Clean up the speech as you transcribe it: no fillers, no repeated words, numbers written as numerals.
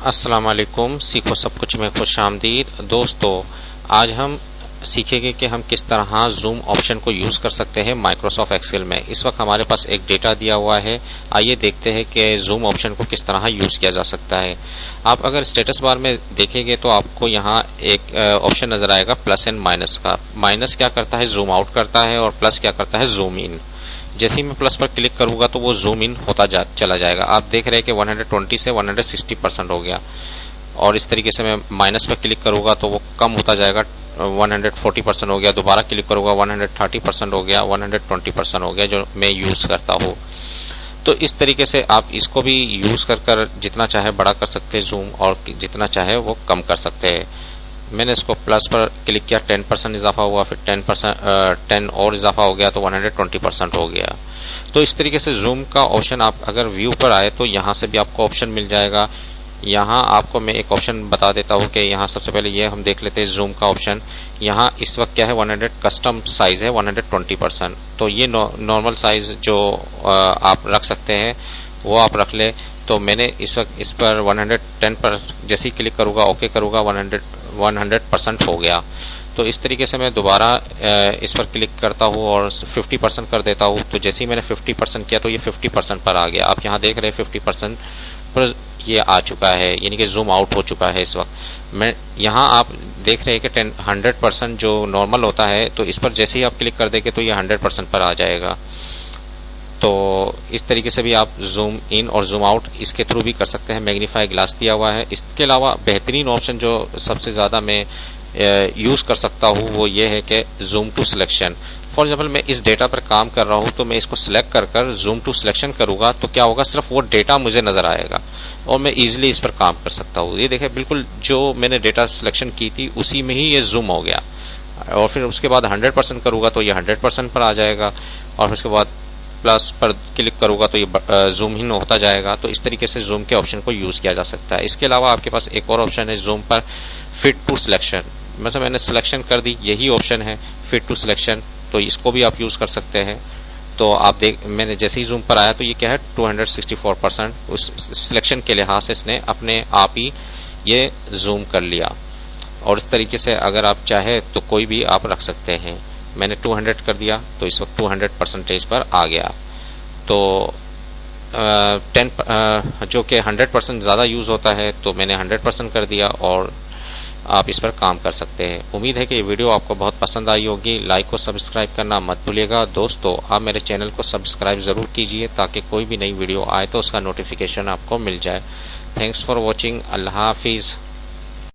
अस्सलाम वालेकुम। सीखो सब कुछ में खुश आमदीद। दोस्तों, आज हम सीखेंगे कि हम किस तरह जूम ऑप्शन को यूज कर सकते हैं माइक्रोसॉफ्ट एक्सेल में। इस वक्त हमारे पास एक डेटा दिया हुआ है। आइए देखते हैं कि जूम ऑप्शन को किस तरह यूज किया जा सकता है। आप अगर स्टेटस बार में देखेंगे तो आपको यहाँ एक ऑप्शन नजर आएगा प्लस एंड माइनस का। माइनस क्या करता है, जूम आउट करता है, और प्लस क्या करता है, जूम इन। जैसे ही मैं प्लस पर क्लिक करूंगा तो वो जूम इन होता चला जाएगा। आप देख रहे हैं कि 120 से 160% हो गया। और इस तरीके से मैं माइनस पर क्लिक करूंगा तो वो कम होता जाएगा, 140% हो गया। दोबारा क्लिक करूंगा 130% हो गया, 120% हो गया, जो मैं यूज करता हूँ। तो इस तरीके से आप इसको भी यूज कर जितना चाहे बड़ा कर सकते हैं जूम, और जितना चाहे वो कम कर सकते हैं। मैंने इसको प्लस पर क्लिक किया, 10% इजाफा हुआ, फिर 10 और इजाफा हो गया तो 120% हो गया। तो इस तरीके से जूम का ऑप्शन आप अगर व्यू पर आए तो यहां से भी आपको ऑप्शन मिल जाएगा। यहाँ आपको मैं एक ऑप्शन बता देता हूँ कि यहाँ सबसे पहले ये हम देख लेते हैं जूम का ऑप्शन। यहाँ इस वक्त क्या है, 100 कस्टम साइज है 120%। तो ये नॉर्मल साइज जो आप रख सकते हैं वो आप रख ले। तो मैंने इस वक्त इस पर 110 पर जैसे ही क्लिक करूंगा, ओके करूंगा, 100% हो गया। तो इस तरीके से मैं दोबारा इस पर क्लिक करता हूँ और 50% कर देता हूँ। तो जैसे ही मैंने 50% किया तो ये 50% पर आ गया। आप यहाँ देख रहे हैं 50% पर ये आ चुका है, यानी कि जूम आउट हो चुका है इस वक्त। मैं यहाँ आप देख रहे हैं कि 100% जो नॉर्मल होता है, तो इस पर जैसे ही आप क्लिक कर देंगे तो ये 100% पर आ जाएगा। तो इस तरीके से भी आप जूम इन और जूम आउट इसके थ्रू भी कर सकते हैं। मैग्नीफाई ग्लास दिया हुआ है। इसके अलावा बेहतरीन ऑप्शन जो सबसे ज्यादा मैं यूज कर सकता हूँ वो ये है कि zoom to selection. For example मैं इस डेटा पर काम कर रहा हूँ तो मैं इसको सिलेक्ट कर जूम टू सिलेक्शन करूंगा तो क्या होगा, सिर्फ वो डेटा मुझे नजर आएगा और मैं इजिली इस पर काम कर सकता हूँ। ये देखिए, बिल्कुल जो मैंने डेटा सिलेक्शन की थी उसी में ही ये जूम हो गया। और फिर उसके बाद 100% करूंगा तो ये 100% पर आ जाएगा, और उसके बाद प्लस पर क्लिक करूंगा तो ये जूम इन होता जाएगा। तो इस तरीके से जूम के ऑप्शन को यूज किया जा सकता है। इसके अलावा आपके पास एक और ऑप्शन है जूम पर, फिट टू सिलेक्शन। मतलब मैंने सिलेक्शन कर दी, यही ऑप्शन है फिट टू सिलेक्शन। तो इसको भी आप यूज कर सकते हैं। तो आप मैंने जैसे ही जूम पर आया तो ये क्या है, 264% उस सिलेक्शन के लिहाज से इसने अपने आप ही ये जूम कर लिया। और इस तरीके से अगर आप चाहे तो कोई भी आप रख सकते हैं। मैंने 200 कर दिया तो इस वक्त 200% पर आ गया। तो 10 जो कि 100% ज्यादा यूज होता है तो मैंने 100% कर दिया, और आप इस पर काम कर सकते हैं। उम्मीद है कि ये वीडियो आपको बहुत पसंद आई होगी। लाइक और सब्सक्राइब करना मत भूलिएगा। दोस्तों, आप मेरे चैनल को सब्सक्राइब जरूर कीजिए ताकि कोई भी नई वीडियो आए तो उसका नोटिफिकेशन आपको मिल जाए। Thanks for watching. Allah Hafiz.